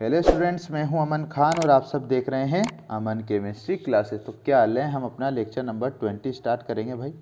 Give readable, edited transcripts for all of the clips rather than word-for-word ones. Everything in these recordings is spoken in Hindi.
हेलो स्टूडेंट्स, मैं हूं अमन खान और आप सब देख रहे हैं अमन केमिस्ट्री क्लासेस। तो क्या हाल है, हम अपना लेक्चर नंबर 20 स्टार्ट करेंगे भाई।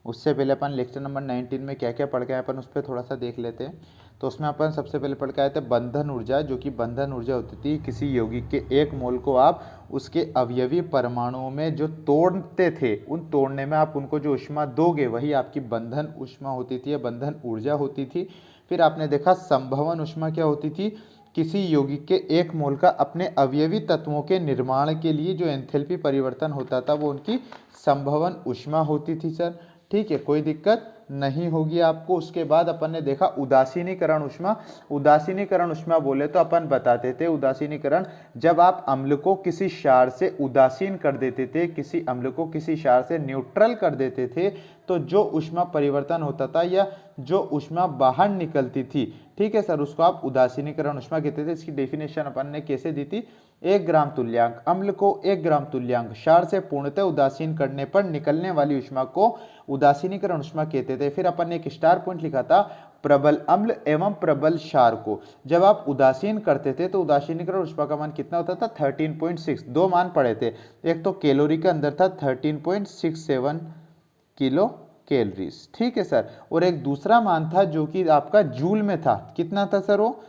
उससे पहले अपन लेक्चर नंबर 19 में क्या क्या पढ़ के आए अपन उस पर थोड़ा सा देख लेते हैं। तो उसमें अपन सबसे पहले पढ़ के आए थे बंधन ऊर्जा, जो कि बंधन ऊर्जा होती थी किसी यौगिक के एक मोल को आप उसके अवयवी परमाणुओं में जो तोड़ते थे, उन तोड़ने में आप उनको जो ऊष्मा दोगे वही आपकी बंधन ऊष्मा होती थी या बंधन ऊर्जा होती थी। फिर आपने देखा संभवन ऊष्मा क्या होती थी, किसी यौगिक के एक मोल का अपने अवयवी तत्वों के निर्माण के लिए जो एंथैल्पी परिवर्तन होता था वो उनकी संभवन ऊष्मा होती थी सर। ठीक है, कोई दिक्कत नहीं होगी आपको। उसके बाद अपन ने देखा उदासीनीकरण ऊष्मा। उदासीनीकरण ऊष्मा बोले तो अपन बताते थे उदासीनीकरण, जब आप अम्ल को किसी क्षार से उदासीन कर देते थे, किसी अम्ल को किसी क्षार से न्यूट्रल कर देते थे, तो जो ऊष्मा परिवर्तन होता था या जो ऊष्मा बाहर निकलती थी, ठीक है सर, उसको आप उदासीनीकरण ऊष्मा कहते थे। इसकी डेफिनेशन अपन ने कैसे दी थी, 1 ग्राम तुल्यांक अम्ल को 1 ग्राम तुल्यांक क्षार से पूर्णतः उदासीन करने पर निकलने वाली ऊष्मा को उदासीनीकरण ऊष्मा कहते थे। फिर अपन ने एक स्टार पॉइंट लिखा था प्रबल अम्ल एवं प्रबल क्षार को जब आप उदासीन करते थे तो उदासीनीकरण ऊष्मा का मान कितना होता था, 13.6। दो मान पड़े थे, एक तो कैलोरी के अंदर था 13.67 किलो कैलोरीज, ठीक है सर, और एक दूसरा मान था जो कि आपका जूल में था, कितना था सर वो,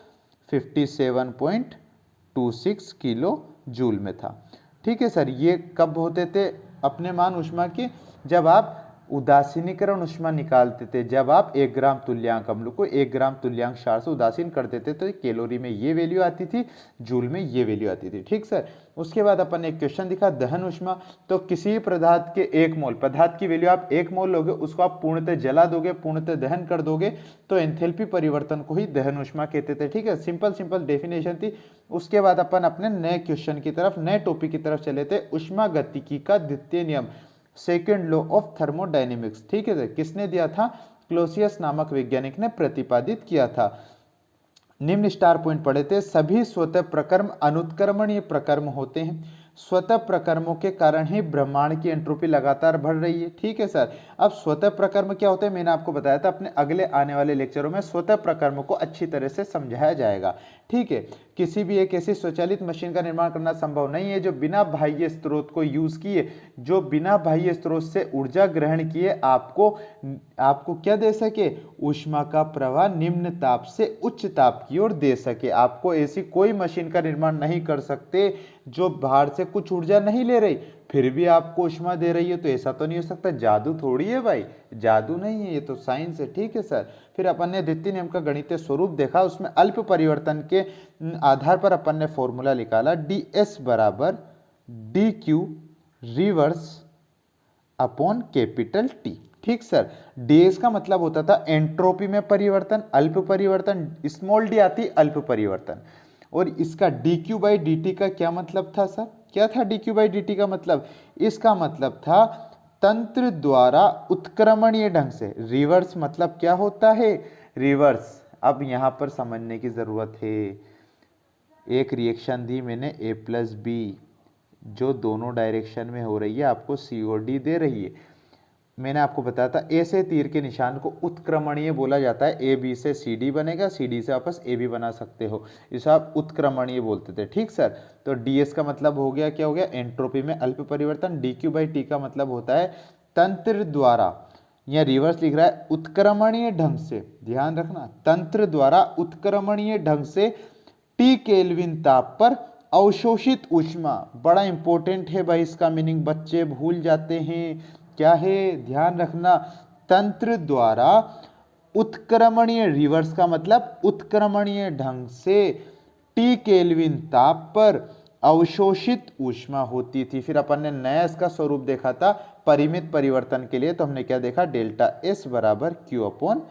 57.26 किलो जूल में था। ठीक है सर, ये कब होते थे अपने मान ऊष्मा के, जब आप उदासीनीकरण ऊष्मा निकालते थे, जब आप 1 ग्राम तुल्यांक अम्ल को 1 ग्राम तुल्यांक क्षार से उदासीन कर देते तो कैलोरी में ये वैल्यू आती थी, जूल में ये वैल्यू आती थी। ठीक सर, उसके बाद अपन ने एक क्वेश्चन दिखा दहन ऊष्मा। तो किसी पदार्थ के 1 मोल, पदार्थ की वैल्यू आप 1 मोल लोगे, उसको आप पूर्णतः जला दोगे, पूर्णतः दहन कर दोगे, तो एंथैल्पी परिवर्तन को ही दहन ऊष्मा कहते थे। ठीक है, सिंपल डेफिनेशन थी। उसके बाद अपन अपने नए क्वेश्चन की तरफ, नए टॉपिक की तरफ चले थे, ऊष्मागतिकी का द्वितीय नियम, सेकेंड लॉ ऑफ थर्मोडायनेमिक्स। ठीक है, किसने दिया था, क्लोसियस नामक वैज्ञानिक ने प्रतिपादित किया था। निम्न स्टार पॉइंट पढ़े थे, सभी स्वतः प्रकर्म अनुत्क्रमणीय प्रकर्म होते हैं, स्वतः प्रकर्मों के कारण ही ब्रह्मांड की एंट्रोपी लगातार बढ़ रही है। ठीक है सर, अब स्वतः प्रकर्म क्या होते हैं मैंने आपको बताया था, अपने अगले आने वाले लेक्चरों में स्वतः प्रकर्म को अच्छी तरह से समझाया जाएगा। ठीक है, किसी भी एक ऐसी स्वचालित मशीन का निर्माण करना संभव नहीं है जो बिना बाह्य स्रोत को यूज किए, जो बिना बाह्य स्रोत से ऊर्जा ग्रहण किए आपको क्या दे सके, ऊष्मा का प्रवाह निम्न ताप से उच्च ताप की ओर दे सके। आपको ऐसी कोई मशीन का निर्माण नहीं कर सकते जो बाहर से कुछ ऊर्जा नहीं ले रही फिर भी आपको ऊष्मा दे रही है, तो ऐसा तो नहीं हो सकता। जादू थोड़ी है भाई, जादू नहीं है, ये तो साइंस है। ठीक है सर, फिर अपन ने द्वितीय नियम का गणितीय स्वरूप देखा, उसमें अल्प परिवर्तन के आधार पर अपन ने फॉर्मूला निकाला, ds बराबर dq reverse upon capital T। ठीक सर, ds का मतलब होता था एंट्रोपी में परिवर्तन, अल्प परिवर्तन, स्मॉल डी आती अल्प परिवर्तन, और इसका dq बाई dt का क्या मतलब था सर, क्या था dq बाई dt का मतलब, इसका मतलब था तंत्र द्वारा उत्क्रमणीय ढंग से, रिवर्स मतलब क्या होता है, रिवर्स। अब यहां पर समझने की जरूरत है, एक रिएक्शन दी मैंने A+B जो दोनों डायरेक्शन में हो रही है, आपको COD दे रही है। मैंने आपको बताया था ए से तीर के निशान को उत्क्रमणीय बोला जाता है, AB से CD बनेगा, CD से वापस AB बना सकते हो, इसे आप उत्क्रमणीय बोलते थे। ठीक सर, तो DS का मतलब हो गया, क्या हो गया, एंट्रोपी में अल्प परिवर्तन। dq बाई T का मतलब होता है तंत्र द्वारा, यह रिवर्स लिख रहा है, उत्क्रमणीय ढंग से, ध्यान रखना, तंत्र द्वारा उत्क्रमणीय ढंग से T केल्विन ताप पर अवशोषित ऊष्मा। बड़ा इंपॉर्टेंट है भाई, इसका मीनिंग बच्चे भूल जाते हैं, क्या है, ध्यान रखना, तंत्र द्वारा उत्क्रमणीय, रिवर्स का मतलब उत्क्रमणीय ढंग से T केल्विन ताप पर अवशोषित ऊष्मा होती थी। फिर अपन ने नया इसका स्वरूप देखा था परिमित परिवर्तन के लिए, तो हमने क्या देखा, डेल्टा S बराबर Q अपॉन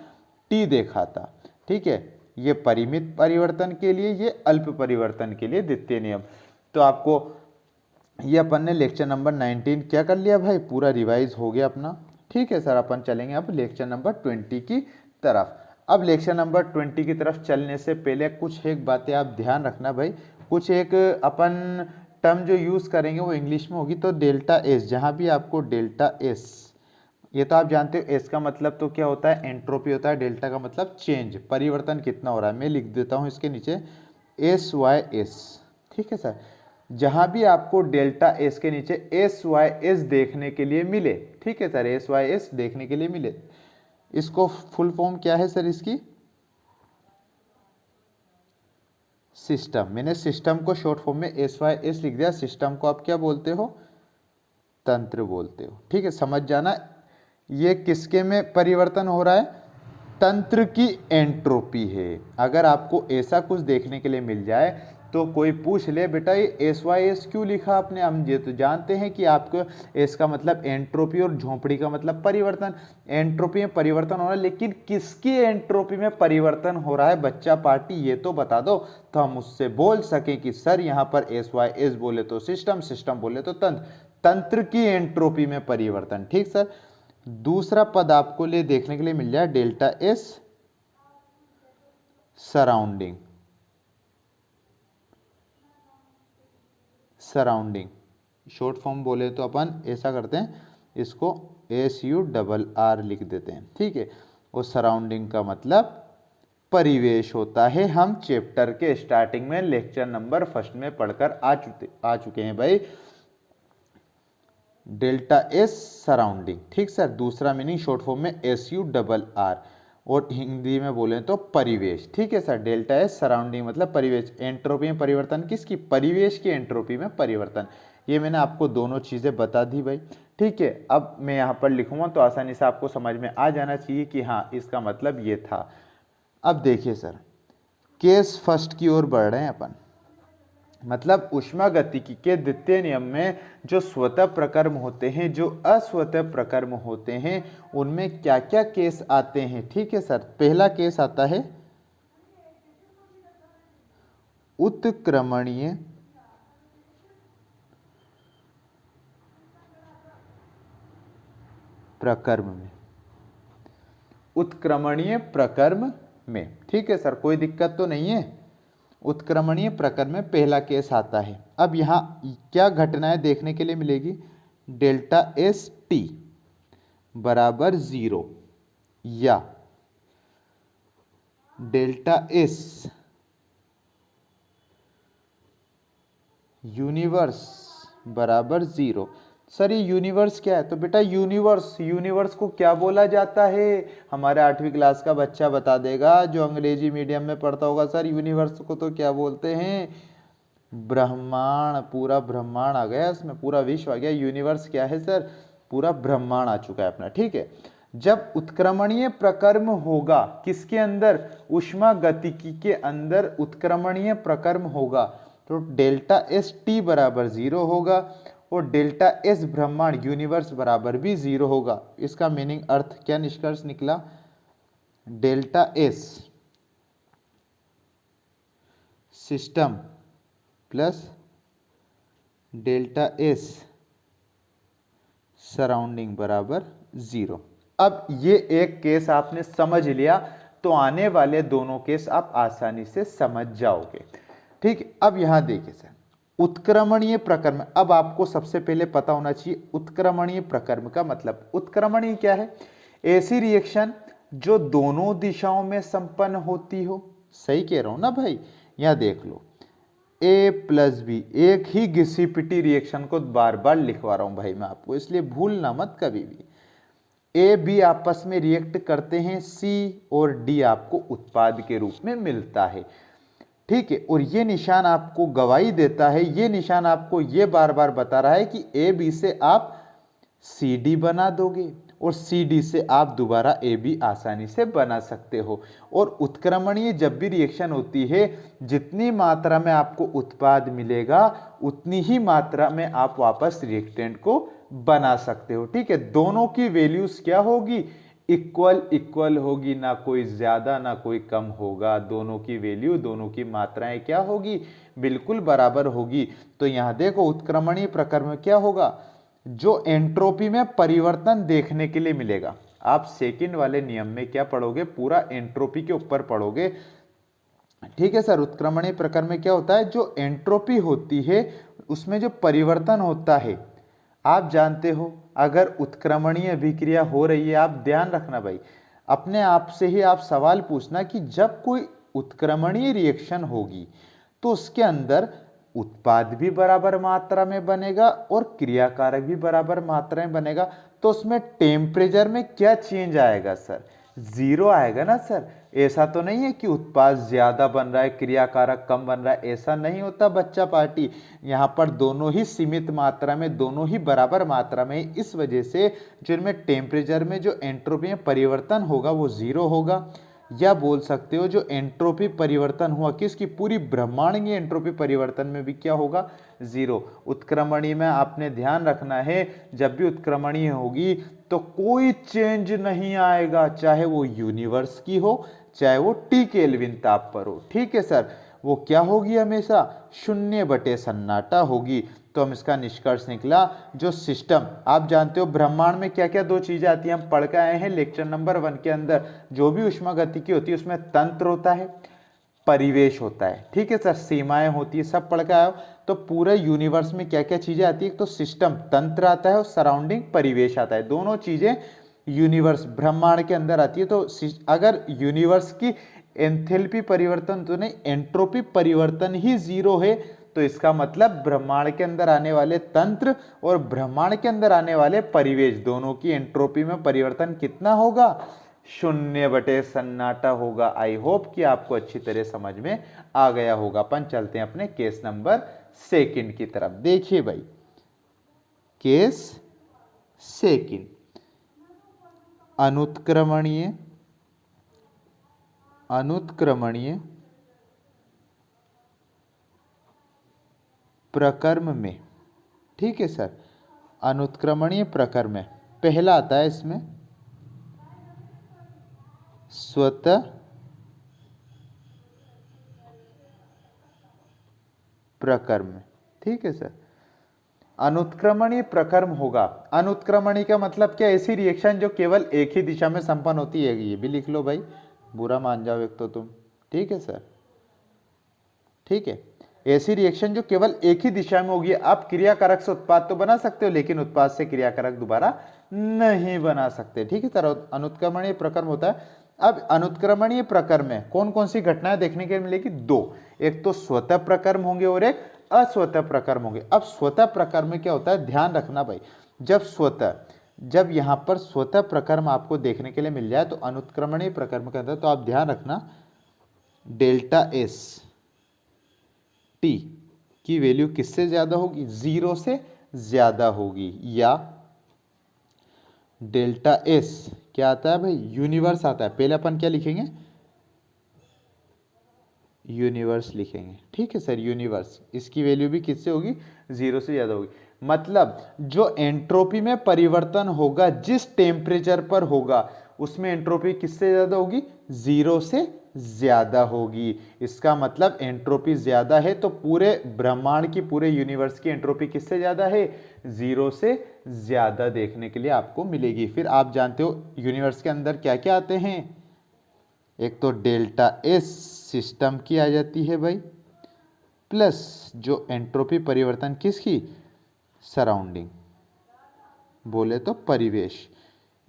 T देखा था। ठीक है, ये परिमित परिवर्तन के लिए, ये अल्प परिवर्तन के लिए द्वितीय नियम। तो आपको ये अपन ने लेक्चर नंबर 19 क्या कर लिया भाई, पूरा रिवाइज हो गया अपना। ठीक है सर, अपन चलेंगे अब लेक्चर नंबर 20 की तरफ। अब लेक्चर नंबर 20 की तरफ चलने से पहले कुछ एक बातें आप ध्यान रखना भाई, कुछ एक अपन टर्म जो यूज करेंगे वो इंग्लिश में होगी, तो डेल्टा S, जहां भी आपको डेल्टा S, ये तो आप जानते हो, एस का मतलब तो क्या होता है, एंट्रोपी होता है, डेल्टा का मतलब चेंज, परिवर्तन कितना हो रहा है। मैं लिख देता हूं इसके नीचे, SYS, ठीक है सर। जहां भी आपको डेल्टा एस के नीचे SYS देखने के लिए मिले, ठीक है सर, SYS देखने के लिए मिले, इसको फुल फॉर्म क्या है सर इसकी? सिस्टम। मैंने सिस्टम को शॉर्ट फॉर्म में SYS लिख दिया, सिस्टम को आप क्या बोलते हो? तंत्र बोलते हो, ठीक है। समझ जाना ये किसके में परिवर्तन हो रहा है? तंत्र की एंट्रोपी है। अगर आपको ऐसा कुछ देखने के लिए मिल जाए तो कोई पूछ ले बेटा ये SYS क्यों लिखा आपने, हम ये तो जानते हैं कि आपको एस का मतलब एंट्रोपी और झोंपड़ी का मतलब परिवर्तन, एंट्रोपी में परिवर्तन हो रहा है, लेकिन किसकी एंट्रोपी में परिवर्तन हो रहा है बच्चा पार्टी, ये तो बता दो, तो हम उससे बोल सकें कि सर यहाँ पर SYS बोले तो सिस्टम, सिस्टम बोले तो तंत्र, तंत्र की एंट्रोपी में परिवर्तन, ठीक सर। दूसरा पद आपको ले देखने के लिए मिल जाए delta S surrounding, surrounding short form बोले तो अपन ऐसा करते हैं, इसको SURR लिख देते हैं, ठीक है। और सराउंडिंग का मतलब परिवेश होता है। हम चैप्टर के स्टार्टिंग में लेक्चर नंबर 1 में पढ़कर आ चुके हैं भाई, डेल्टा एस सराउंडिंग, ठीक सर। दूसरा मीनिंग शॉर्ट फॉर्म में SURR, और हिंदी में बोले तो परिवेश, ठीक है सर। डेल्टा एस सराउंडिंग मतलब परिवेश, एंट्रोपी में परिवर्तन किसकी? परिवेश की एंट्रोपी में परिवर्तन। ये मैंने आपको दोनों चीजें बता दी भाई, ठीक है। अब मैं यहाँ पर लिखूंगा तो आसानी से आपको समझ में आ जाना चाहिए कि हाँ इसका मतलब ये था। अब देखिए सर, केस फर्स्ट की ओर बढ़ रहे हैं अपन, मतलब ऊष्मागतिकी के द्वितीय नियम में जो स्वतः प्रकर्म होते हैं, जो अस्वतः प्रकर्म होते हैं, उनमें क्या क्या केस आते हैं, ठीक है सर। पहला केस आता है उत्क्रमणीय प्रकर्म में, उत्क्रमणीय प्रकर्म में, ठीक है सर, कोई दिक्कत तो नहीं है। उत्क्रमणीय प्रकरण में पहला केस आता है। अब यहाँ क्या घटनाएं देखने के लिए मिलेगी? डेल्टा एस टी बराबर 0 या डेल्टा एस यूनिवर्स बराबर 0। सर ये यूनिवर्स क्या है? तो बेटा यूनिवर्स, यूनिवर्स को क्या बोला जाता है? हमारे 8वीं क्लास का बच्चा बता देगा जो अंग्रेजी मीडियम में पढ़ता होगा। सर यूनिवर्स को तो क्या बोलते हैं? ब्रह्मांड। पूरा ब्रह्मांड आ गया इसमें, पूरा विश्व आ गया। यूनिवर्स क्या है सर? पूरा ब्रह्मांड आ चुका है अपना, ठीक है। जब उत्क्रमणीय प्रकर्म होगा किसके अंदर? ऊष्मागतिकी के अंदर उत्क्रमणीय प्रकर्म होगा तो डेल्टा एस टी बराबर 0 होगा और डेल्टा एस ब्रह्मांड यूनिवर्स बराबर भी 0 होगा। इसका मीनिंग अर्थ क्या निष्कर्ष निकला? Delta S system plus delta S surrounding बराबर 0। अब ये एक केस आपने समझ लिया तो आने वाले दोनों केस आप आसानी से समझ जाओगे, ठीक। अब यहां देखिए सर, उत्क्रमणीय प्रकर्म। अब आपको सबसे पहले पता होना चाहिए उत्क्रमणीय प्रकर्म का मतलब। उत्क्रमणीय क्या है? ऐसी रिएक्शन जो दोनों दिशाओं में संपन्न होती हो। सही कह रहा हूं ना भाई? यहां देख लो, A प्लस बी, एक ही घिसी पिटी रिएक्शन को बार बार लिखवा रहा हूं भाई मैं आपको, इसलिए भूलना मत कभी भी। ए बी आपस में रिएक्ट करते हैं, सी और डी आपको उत्पाद के रूप में मिलता है, ठीक है। और ये निशान आपको गवाही देता है, ये निशान आपको ये बार बार बता रहा है कि ए बी से आप सी डी बना दोगे और सी डी से आप दोबारा ए बी आसानी से बना सकते हो। और उत्क्रमणीय जब भी रिएक्शन होती है, जितनी मात्रा में आपको उत्पाद मिलेगा उतनी ही मात्रा में आप वापस रिएक्टेंट को बना सकते हो, ठीक है। दोनों की वैल्यूज क्या होगी? इक्वल इक्वल होगी, ना कोई ज्यादा ना कोई कम होगा। दोनों की वैल्यू, दोनों की मात्राएं क्या होगी? बिल्कुल बराबर होगी। तो यहां देखो उत्क्रमणीय प्रकरण में क्या होगा? जो एंट्रोपी में परिवर्तन देखने के लिए मिलेगा। आप सेकंड वाले नियम में क्या पढ़ोगे? पूरा एंट्रोपी के ऊपर पढ़ोगे, ठीक है सर। उत्क्रमणीय प्रकरण में क्या होता है? जो एंट्रोपी होती है उसमें जो परिवर्तन होता है, आप जानते हो अगर उत्क्रमणीय अभिक्रिया हो रही है, आप ध्यान रखना भाई, अपने आप से ही आप सवाल पूछना कि जब कोई उत्क्रमणीय रिएक्शन होगी तो उसके अंदर उत्पाद भी बराबर मात्रा में बनेगा और क्रियाकारक भी बराबर मात्रा में बनेगा। तो उसमें टेम्परेचर में क्या चेंज आएगा सर? जीरो आएगा ना सर। ऐसा तो नहीं है कि उत्पाद ज्यादा बन रहा है क्रियाकारक कम बन रहा है, ऐसा नहीं होता बच्चा पार्टी। यहाँ पर दोनों ही सीमित मात्रा में, दोनों ही बराबर मात्रा में, इस वजह से जिनमें टेम्परेचर में जो एंट्रोपी में परिवर्तन होगा वो जीरो होगा। या बोल सकते हो जो एंट्रोपी परिवर्तन हुआ किसकी, पूरी ब्रह्मांड की एंट्रोपी परिवर्तन में भी क्या होगा, जीरो। उत्क्रमणीय में आपने ध्यान रखना है, जब भी उत्क्रमणीय होगी तो कोई चेंज नहीं आएगा, चाहे वो यूनिवर्स की हो, चाहे वो टी केल्विन ताप पर हो। ठीक है सर, वो क्या होगी, हमेशा शून्य बटे सन्नाटा होगी। तो हम इसका निष्कर्ष निकला, जो सिस्टम, आप जानते हो ब्रह्मांड में क्या क्या दो चीजें आती हैं, हम पढ़ के आए हैं लेक्चर नंबर 1 के अंदर। जो भी ऊष्मागतिकी होती है उसमें तंत्र होता है, परिवेश होता है। ठीक है सर, सीमाएं होती है, सब पढ़ के आए हो। तो पूरे यूनिवर्स में क्या क्या चीजें आती है, तो सिस्टम तंत्र आता है और सराउंडिंग परिवेश आता है। दोनों चीजें यूनिवर्स ब्रह्मांड के अंदर आती है। तो अगर यूनिवर्स की एंथैल्पी परिवर्तन तो नहीं, एंट्रोपी परिवर्तन ही जीरो है, तो इसका मतलब ब्रह्मांड के अंदर आने वाले तंत्र और ब्रह्मांड के अंदर आने वाले परिवेश, दोनों की एंट्रोपी में परिवर्तन कितना होगा, शून्य बटे सन्नाटा होगा। आई होप कि आपको अच्छी तरह समझ में आ गया होगा। अपन चलते हैं अपने केस नंबर 2 की तरफ। देखिए भाई, केस 2, अनुत्क्रमणीय प्रकर्म में। ठीक है सर, अनुत्क्रमणीय प्रकर्म में पहला आता है इसमें स्वतः प्रकर्म। ठीक है सर, अनुत्क्रमणीय प्रकर्म होगा। अनुत्क्रमणीय का मतलब क्या, ऐसी रिएक्शन जो केवल एक ही दिशा में संपन्न होती है। ये भी लिख लो भाई, बुरा मान जाओ एक तो तुम। ठीक है सर, ठीक है, ऐसी रिएक्शन जो केवल एक ही दिशा में होगी। आप क्रियाकारक से उत्पाद तो बना सकते हो, लेकिन उत्पाद से क्रियाकारक दोबारा नहीं बना सकते। ठीक है सर, अनुत्क्रमणीय प्रकर्म होता है। अब अनुत्क्रमणीय प्रकर्म में कौन कौन सी घटनाएं देखने के लिए मिलेगी, दो। एक तो स्वतः प्रकर्म होंगे और एक अस्वतः प्रकर्म होंगे। अब स्वतः प्रकर्म में क्या होता है, ध्यान रखना भाई, जब यहां पर स्वतः प्रकर्म आपको देखने के लिए मिल जाए तो अनुत्क्रमणीय प्रकर्म के अंदर, तो आप ध्यान रखना डेल्टा एस टी की वैल्यू किससे ज्यादा होगी, जीरो से ज्यादा होगी। या डेल्टा एस क्या आता है भाई, यूनिवर्स आता है। पहले अपन क्या लिखेंगे, यूनिवर्स लिखेंगे। ठीक है सर, यूनिवर्स, इसकी वैल्यू भी किससे होगी, जीरो से ज्यादा होगी। मतलब जो एंट्रोपी में परिवर्तन होगा जिस टेम्परेचर पर होगा, उसमें एंट्रोपी किससे ज्यादा होगी, जीरो से ज्यादा होगी। इसका मतलब एंट्रोपी ज्यादा है तो पूरे ब्रह्मांड की, पूरे यूनिवर्स की एंट्रोपी किससे ज्यादा है, जीरो से ज्यादा देखने के लिए आपको मिलेगी। फिर आप जानते हो यूनिवर्स के अंदर क्या क्या आते हैं, एक तो डेल्टा एस सिस्टम की आ जाती है भाई, प्लस जो एंट्रोपी परिवर्तन किसकी, सराउंडिंग, बोले तो परिवेश,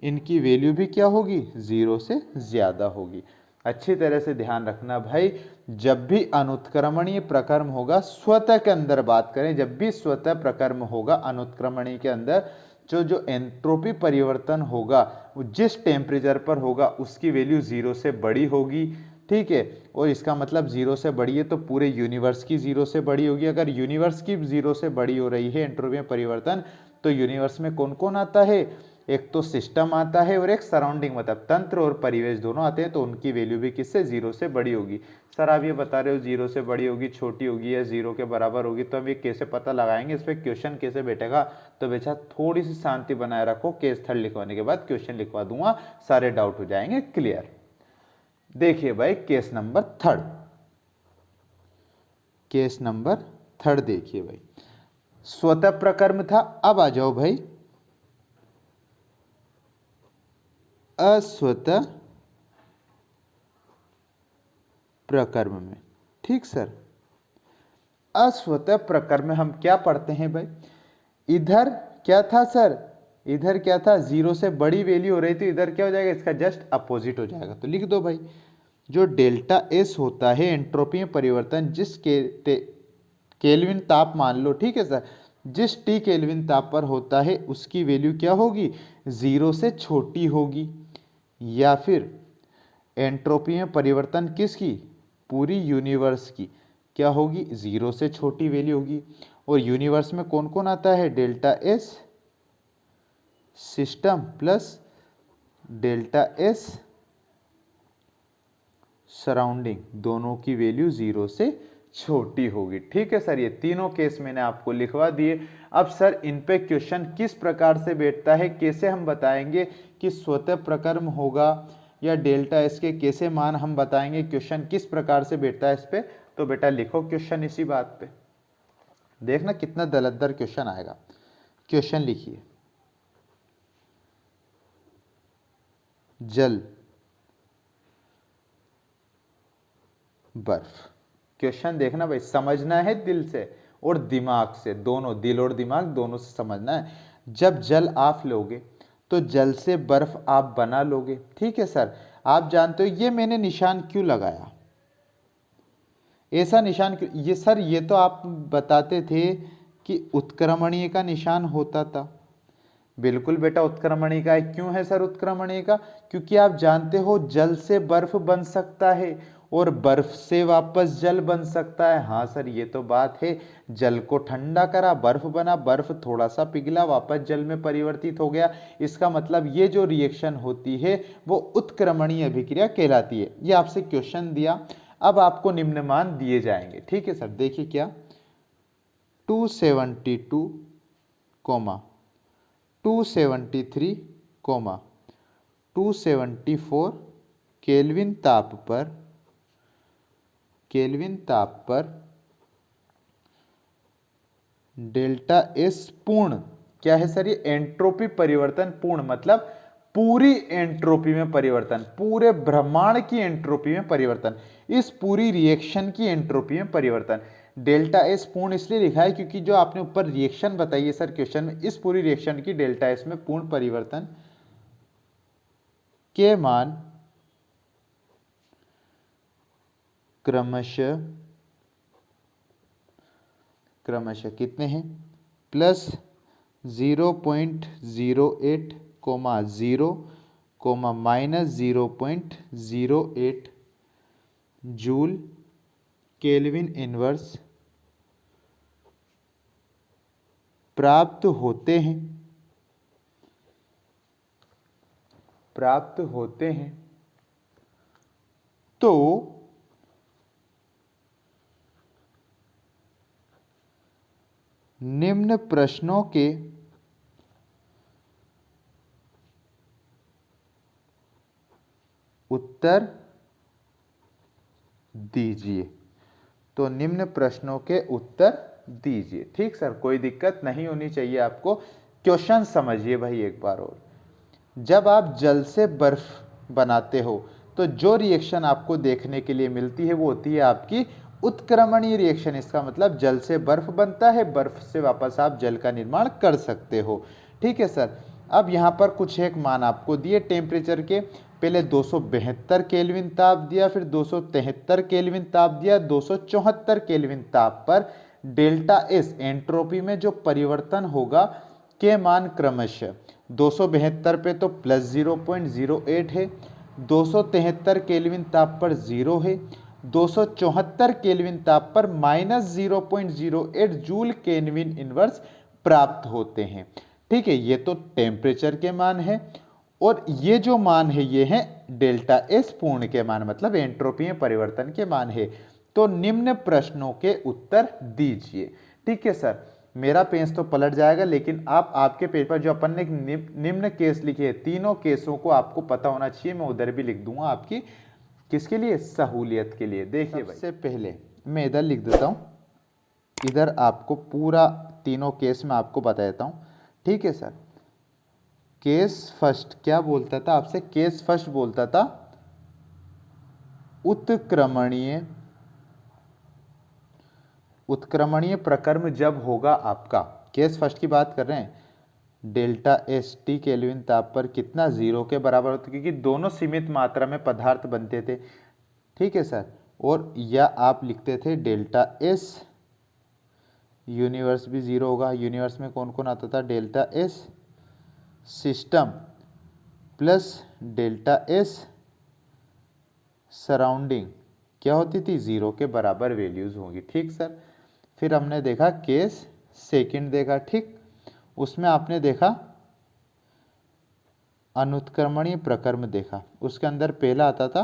इनकी वैल्यू भी क्या होगी, जीरो से ज्यादा होगी। अच्छी तरह से ध्यान रखना भाई, जब भी अनुत्क्रमणीय प्रकर्म होगा, स्वतः के अंदर बात करें, जब भी स्वतः प्रकर्म होगा अनुत्क्रमणीय के अंदर, जो एंट्रोपी परिवर्तन होगा वो जिस टेम्परेचर पर होगा उसकी वैल्यू जीरो से बड़ी होगी। ठीक है, और इसका मतलब जीरो से बड़ी है तो पूरे यूनिवर्स की जीरो से बड़ी होगी। अगर यूनिवर्स की जीरो से बड़ी हो रही है एंट्रोपी में परिवर्तन, तो यूनिवर्स में कौन कौन आता है, एक तो सिस्टम आता है और एक सराउंडिंग, मतलब तंत्र और परिवेश दोनों आते हैं। तो उनकी वैल्यू भी किससे, जीरो से बड़ी होगी। सर आप ये बता रहे हो जीरो से बड़ी होगी, छोटी होगी या जीरो के बराबर होगी, तो हम ये कैसे पता लगाएंगे, इस पर क्वेश्चन कैसे बैठेगा। तो बेटा थोड़ी सी शांति बनाए रखो, केस 3 लिखवाने के बाद क्वेश्चन लिखवा दूंगा, सारे डाउट हो जाएंगे क्लियर। देखिए भाई केस नंबर 3, केस नंबर 3 देखिए भाई, स्वतः प्रकर्म था। अब आ जाओ भाई अस्वतः प्रकर्म में। ठीक सर, अस्वतः प्रकर्म में हम क्या पढ़ते हैं भाई, इधर क्या था सर, इधर क्या था, जीरो से बड़ी वैल्यू हो रही थी, इधर क्या हो जाएगा, इसका जस्ट अपोजिट हो जाएगा। तो लिख दो भाई, जो डेल्टा एस होता है एंट्रोपी में परिवर्तन, जिस केल्विन ताप मान लो, ठीक है सर, जिस टी केल्विन ताप पर होता है उसकी वैल्यू क्या होगी, 0 से छोटी होगी। या फिर एंट्रोपी में परिवर्तन किसकी, पूरी यूनिवर्स की क्या होगी, 0 से छोटी वैल्यू होगी। और यूनिवर्स में कौन कौन आता है, delta S system plus delta S surrounding, दोनों की वैल्यू 0 से छोटी होगी। ठीक है सर, ये तीनों केस मैंने आपको लिखवा दिए। अब सर इन पे क्वेश्चन किस प्रकार से बैठता है, कैसे हम बताएंगे कि स्वतः प्रकर्म होगा या डेल्टा एस के कैसे मान हम बताएंगे, क्वेश्चन किस प्रकार से बैठता है इस पे, तो बेटा लिखो क्वेश्चन इसी बात पे। देखना कितना दलदर क्वेश्चन आएगा। क्वेश्चन लिखिए, जल बर्फ। क्वेश्चन देखना भाई, समझना है दिल से और दिमाग से, दोनों दिल और दिमाग दोनों से समझना है। जब जल आप लोगे तो जल से बर्फ आप बना लोगे। ठीक है सर, आप जानते हो ये मैंने निशान क्यों लगाया, ऐसा निशान क्यों, ये सर ये तो आप बताते थे कि उत्क्रमणीय का निशान होता था। बिल्कुल बेटा उत्क्रमणीय का है। क्यों है सर उत्क्रमणीय का, क्योंकि आप जानते हो जल से बर्फ बन सकता है और बर्फ से वापस जल बन सकता है। हाँ सर ये तो बात है, जल को ठंडा करा बर्फ बना, बर्फ थोड़ा सा पिघला वापस जल में परिवर्तित हो गया। इसका मतलब ये जो रिएक्शन होती है वो उत्क्रमणीय अभिक्रिया कहलाती है। ये आपसे क्वेश्चन दिया, अब आपको निम्न मान दिए जाएंगे। ठीक है सर, देखिए क्या, 272, 273, 274 केल्विन ताप पर डेल्टा एस पूर्ण क्या है सर, ये एंट्रोपी परिवर्तन पूर्ण, मतलब पूरी एंट्रोपी में परिवर्तन, पूरे ब्रह्मांड की एंट्रोपी में परिवर्तन, इस पूरी रिएक्शन की एंट्रोपी में परिवर्तन। डेल्टा एस पूर्ण इसलिए लिखा है क्योंकि जो आपने ऊपर रिएक्शन बताई है सर क्वेश्चन में, इस पूरी रिएक्शन की डेल्टा एस में पूर्ण परिवर्तन के मान क्रमशः कितने हैं, plus 0.08, 0, minus 0.08 joule kelvin inverse प्राप्त होते हैं। तो निम्न प्रश्नों के उत्तर दीजिए। तो निम्न प्रश्नों के उत्तर दीजिए। ठीक सर, कोई दिक्कत नहीं होनी चाहिए आपको। क्वेश्चन समझिए भाई एक बार और, जब आप जल से बर्फ बनाते हो तो जो रिएक्शन आपको देखने के लिए मिलती है वो होती है आपकी उत्क्रमणीय रिएक्शन। इसका मतलब जल से बर्फ बनता है, बर्फ से वापस आप जल का निर्माण कर सकते हो। ठीक है सर, अब यहाँ पर कुछ एक मान आपको दिए टेम्परेचर के, पहले 272 केल्विन ताप दिया, फिर 273 केल्विन ताप दिया, 274 केल्विन ताप पर डेल्टा एस एंट्रोपी में जो परिवर्तन होगा के मान क्रमशः 272 पे तो प्लस 0.08 है, 273 केल्विन ताप पर 0 है, 274 केल्विन ताप पर माइनस 0.08 जूल केल्विन इनवर्स प्राप्त होते हैं। ठीक है, ये तो टेम्परेचर के मान है और ये जो मान है ये है डेल्टा एस पूर्ण के मान, मतलब एंट्रोपी में परिवर्तन के मान है। तो निम्न प्रश्नों के उत्तर दीजिए। ठीक है सर, मेरा पेज तो पलट जाएगा, लेकिन आप आपके पेज पर जो अपन ने निम्न केस लिखे हैं, तीनों केसों को आपको पता होना चाहिए। मैं उधर भी लिख दूंगा आपकी, किसके लिए, सहूलियत के लिए। देखिए सबसे पहले मैं इधर लिख देता हूँ, इधर आपको पूरा तीनों केस में आपको बता देता हूँ। ठीक है सर, केस फर्स्ट क्या बोलता था आपसे, केस फर्स्ट बोलता था उत्क्रमणीय प्रकर्म जब होगा आपका, केस फर्स्ट की बात कर रहे हैं, डेल्टा एस टी केल्विन ताप पर कितना 0 के बराबर होता है, क्योंकि दोनों सीमित मात्रा में पदार्थ बनते थे। ठीक है सर। और या आप लिखते थे डेल्टा एस, यूनिवर्स भी जीरो होगा। यूनिवर्स में कौन कौन आता था, delta S system plus delta S surrounding क्या होती थी, जीरो के बराबर वैल्यूज होंगी। ठीक सर। फिर हमने देखा केस सेकंड देखा, ठीक, उसमें आपने देखा अनुत्क्रमणीय प्रकर्म देखा। उसके अंदर पहला आता था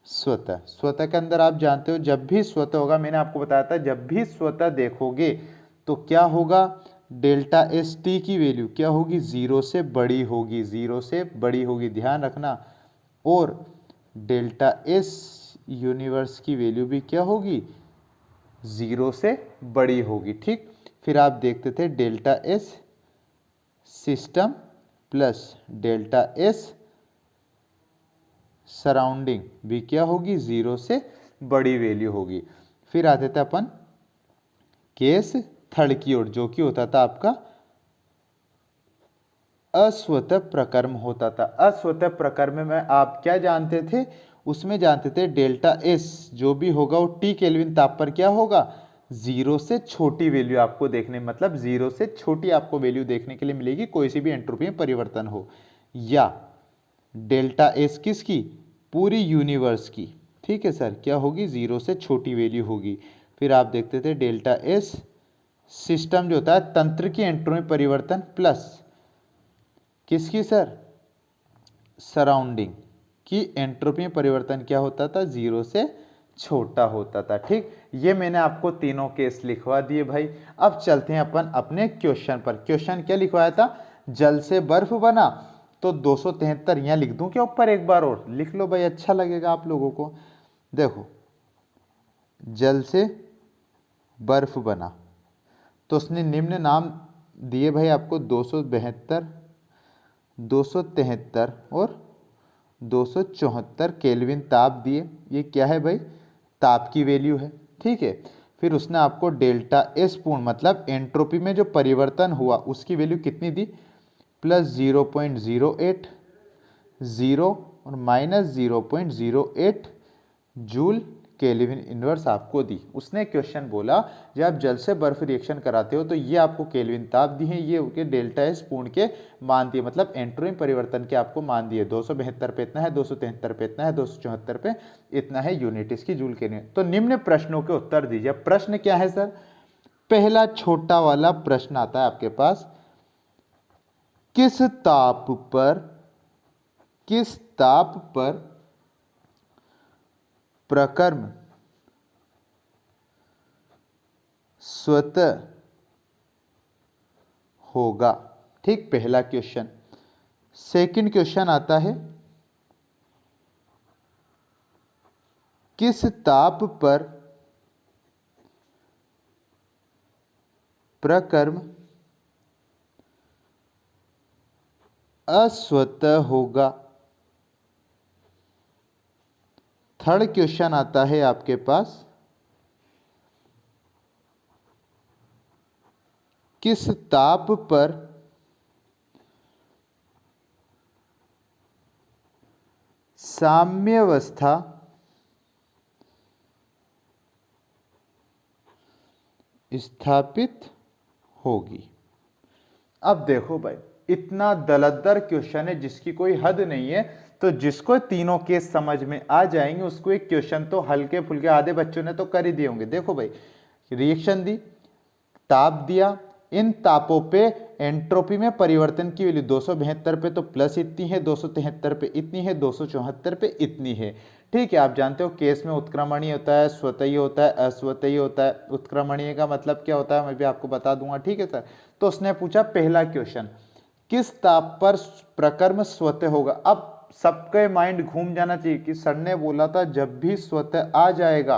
स्वतः। स्वतः के अंदर आप जानते हो जब भी स्वतः होगा, मैंने आपको बताया था जब भी स्वतः देखोगे तो क्या होगा, डेल्टा एस टी की वैल्यू क्या होगी, जीरो से बड़ी होगी, जीरो से बड़ी होगी, ध्यान रखना। और डेल्टा एस यूनिवर्स की वैल्यू भी क्या होगी, जीरो से बड़ी होगी। ठीक। फिर आप देखते थे delta S system plus delta S surrounding भी क्या होगी, जीरो से बड़ी वैल्यू होगी। फिर आते थे अपन केस थर्ड की ओर, जो कि होता था आपका अस्वतः प्रकर्म होता था। अस्वतः प्रकर्म में आप क्या जानते थे, उसमें जानते थे डेल्टा एस जो भी होगा वो टी केल्विन ताप पर क्या होगा, जीरो से छोटी वैल्यू आपको देखने, मतलब जीरो से छोटी आपको वैल्यू देखने के लिए मिलेगी, कोई सी भी एंट्रोपी में परिवर्तन हो। या डेल्टा एस किसकी, पूरी यूनिवर्स की। ठीक है सर, क्या होगी, जीरो से छोटी वैल्यू होगी। फिर आप देखते थे डेल्टा एस सिस्टम जो होता है तंत्र की एंट्रोपी में परिवर्तन प्लस किसकी सर, सराउंडिंग की एंट्रोपी में परिवर्तन क्या होता था, जीरो से छोटा होता था। ठीक, ये मैंने आपको तीनों केस लिखवा दिए भाई। अब चलते हैं अपन अपने क्वेश्चन पर। क्वेश्चन क्या लिखवाया था, जल से बर्फ बना, तो 273 यहाँ लिख दूं क्या ऊपर, एक बार और लिख लो भाई, अच्छा लगेगा आप लोगों को। देखो जल से बर्फ बना, तो उसने निम्न नाम दिए भाई आपको 272, 273 और 274 केल्विन ताप दिए। ये क्या है भाई, ताप की वैल्यू है। ठीक है। फिर उसने आपको डेल्टा एस पूर्ण मतलब एंट्रोपी में जो परिवर्तन हुआ उसकी वैल्यू कितनी दी, प्लस 0.08, 0 और माइनस 0.08 जूल केल्विन इनवर्स आपको दी। उसने क्वेश्चन बोला जब आप जल से बर्फ रिएक्शन कराते हो तो ये आपको केल्विन ताप दी है, ये उनके डेल्टा एस पूर्ण के मान दिए, मतलब एंट्रोपी परिवर्तन के आपको मान दिए। 272 पे इतना है, 273 पे इतना है, 274 पे इतना है यूनिट इसकी जूल केल्विन। तो निम्न प्रश्नों के उत्तर दीजिए। प्रश्न क्या है सर, पहला छोटा वाला प्रश्न आता है आपके पास, किस ताप पर प्रकर्म स्वतः होगा। ठीक, पहला क्वेश्चन। सेकंड क्वेश्चन आता है, किस ताप पर प्रकर्म अस्वतः होगा। थर्ड क्वेश्चन आता है आपके पास, किस ताप पर साम्यावस्था स्थापित होगी। अब देखो भाई, इतना दलदर क्वेश्चन है जिसकी कोई हद नहीं है। तो जिसको तीनों केस समझ में आ जाएंगे उसको एक क्वेश्चन तो हल्के फुल्के आधे बच्चों ने तो कर ही दिए होंगे। देखो भाई, रिएक्शन दी, ताप दिया, इन तापों पे एंट्रोपी में परिवर्तन की वैल्यू 272 पे तो प्लस इतनी है, 273 पे इतनी है, 274 पे इतनी है। ठीक है, आप जानते हो केस में उत्क्रमणीय होता है, स्वतः होता है, अस्वतः होता है। उत्क्रमणीय का मतलब क्या होता है मैं भी आपको बता दूंगा। ठीक है सर। तो उसने पूछा पहला क्वेश्चन, किस ताप पर प्रकर्म स्वतः होगा। अब सबके माइंड घूम जाना चाहिए कि सर ने बोला था जब भी स्वतः आ जाएगा,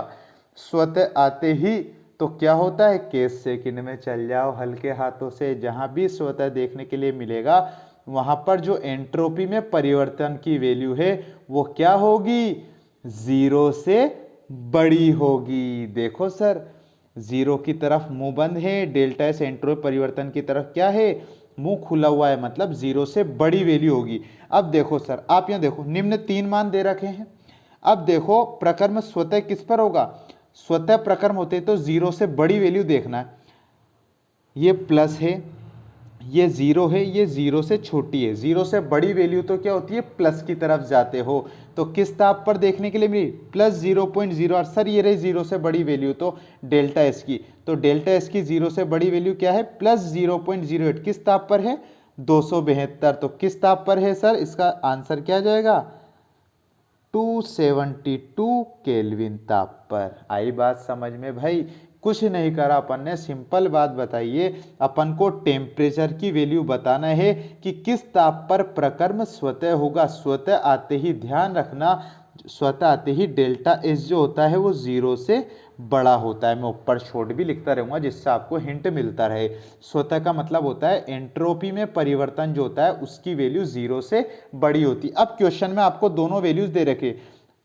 स्वतः आते ही तो क्या होता है, केस सेकंड में चल जाओ हल्के हाथों से। जहां भी स्वतः देखने के लिए मिलेगा वहां पर जो एंट्रोपी में परिवर्तन की वैल्यू है वो क्या होगी, जीरो से बड़ी होगी। देखो सर, जीरो की तरफ मुंह बंद है, डेल्टा एस एंट्रोपी परिवर्तन की तरफ क्या है, मुंह खुला हुआ है, मतलब जीरो से बड़ी वैल्यू होगी। अब देखो सर, आप यहां देखो निम्न तीन मान दे रखे हैं, अब देखो प्रकर्म स्वतः किस पर होगा, स्वतः प्रकर्म होते तो 0 से बड़ी वैल्यू देखना है, ये प्लस है, ये 0 है, ये 0 से छोटी है, 0 से बड़ी वैल्यू तो क्या होती है, प्लस की तरफ जाते हो। तो किस ताप पर देखने के लिए मिली, प्लस 0.08। सर ये रही 0 से बड़ी वैल्यू तो डेल्टा एस की, तो डेल्टा एस की 0 से बड़ी वैल्यू क्या है, प्लस 0.08। किस ताप पर है, 272। तो किस ताप पर है सर, इसका आंसर क्या जाएगा, 272 केल्विन ताप पर। आई बात समझ में भाई, कुछ नहीं करा अपन ने, सिंपल बात बताइए, अपन को टेम्परेचर की वैल्यू बताना है कि किस ताप पर प्रकर्म स्वतः होगा। स्वतः आते ही ध्यान रखना, स्वतः आते ही डेल्टा एस जो होता है वो 0 से बड़ा होता है। मैं ऊपर शॉर्ट भी लिखता रहूंगा जिससे आपको हिंट मिलता रहे। स्वतः का मतलब होता है एंट्रोपी में परिवर्तन जो होता है उसकी वैल्यू 0 से बड़ी होती। अब क्वेश्चन में आपको दोनों वैल्यूज दे रखे,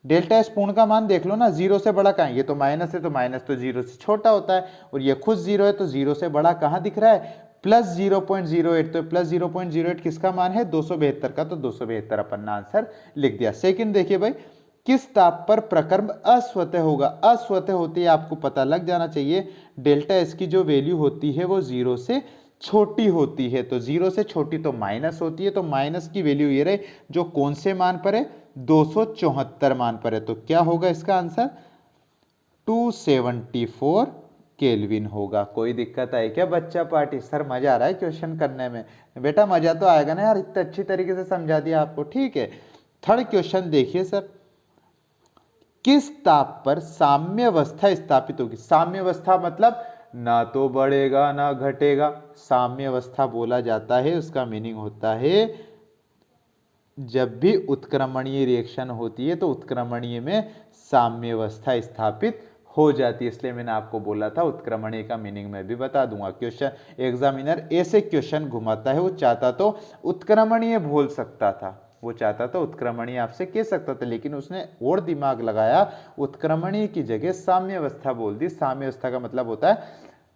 डेल्टा एस पूर्ण का मान देख लो ना, 0 से बड़ा कहाँ है, ये तो माइनस है, तो माइनस तो 0 से छोटा होता है, और ये खुद 0 है, तो 0 से बड़ा कहाँ दिख रहा है, प्लस 0.08। तो प्लस 0.08 किसका मान है, 272 का, तो 272 अपन ने आंसर लिख दिया। सेकंड देखिए भाई, किस ताप पर प्रकर्म अस्वतः होगा। अस्वतः होती है आपको पता लग जाना चाहिए, डेल्टा एस की जो वैल्यू होती है वो 0 से छोटी होती है, तो 0 से छोटी तो माइनस होती है, तो माइनस की वैल्यू ये रहे जो कौन से मान पर है, 274 मान पर है। तो क्या होगा इसका आंसर, 274 केल्विन होगा। कोई दिक्कत आई क्या बच्चा पार्टी, सर मजा आ रहा है क्वेश्चन करने में। बेटा मजा तो आएगा ना यार, इतने अच्छी तरीके से समझा दिया आपको, ठीक है। थर्ड क्वेश्चन देखिए सर, किस ताप पर साम्यावस्था स्थापित होगी। साम्यावस्था मतलब ना तो बढ़ेगा ना घटेगा, साम्यावस्था बोला जाता है, उसका मीनिंग होता है जब भी उत्क्रमणीय रिएक्शन होती है तो उत्क्रमणीय में साम्यावस्था स्थापित हो जाती है। इसलिए मैंने आपको बोला था उत्क्रमणीय का मीनिंग मैं भी बता दूंगा। क्वेश्चन एग्जामिनर ऐसे क्वेश्चन घुमाता है, वो चाहता तो उत्क्रमणीय बोल सकता था, वो चाहता तो उत्क्रमणीय आपसे कह सकता था, लेकिन उसने और दिमाग लगाया, उत्क्रमणीय की जगह साम्यावस्था बोल दी। साम्यावस्था का मतलब होता है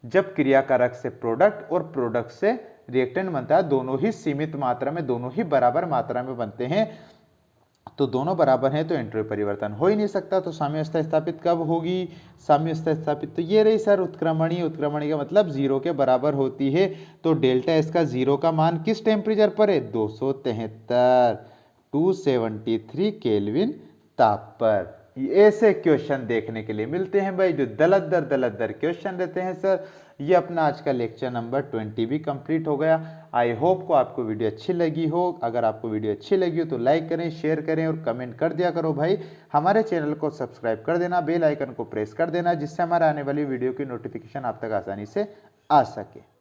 जब क्रियाकारक से प्रोडक्ट और प्रोडक्ट से रिएक्टेंट बनता है, दोनों ही सीमित मात्रा में, दोनों ही बराबर मात्रा में बनते हैं, तो दोनों बराबर हैं तो एंट्रोपी परिवर्तन हो ही नहीं सकता। तो साम्यावस्था स्थापित कब होगी, साम्यावस्था स्थापित तो ये रही सर उत्क्रमणीय। उत्क्रमणीय का मतलब 0 के बराबर होती है, तो डेल्टा एस का 0 का मान किस टेम्परेचर पर है, 273 केल्विन ताप पर। ऐसे क्वेश्चन देखने के लिए मिलते हैं भाई, जो दलत दर क्वेश्चन रहते हैं सर। ये अपना आज का लेक्चर नंबर 20 भी कंप्लीट हो गया। आई होप को आपको वीडियो अच्छी लगी हो। अगर आपको वीडियो अच्छी लगी हो तो लाइक करें, शेयर करें और कमेंट कर दिया करो भाई। हमारे चैनल को सब्सक्राइब कर देना, बेल आइकन को प्रेस कर देना, जिससे हमारे आने वाली वीडियो की नोटिफिकेशन आप तक आसानी से आ सके।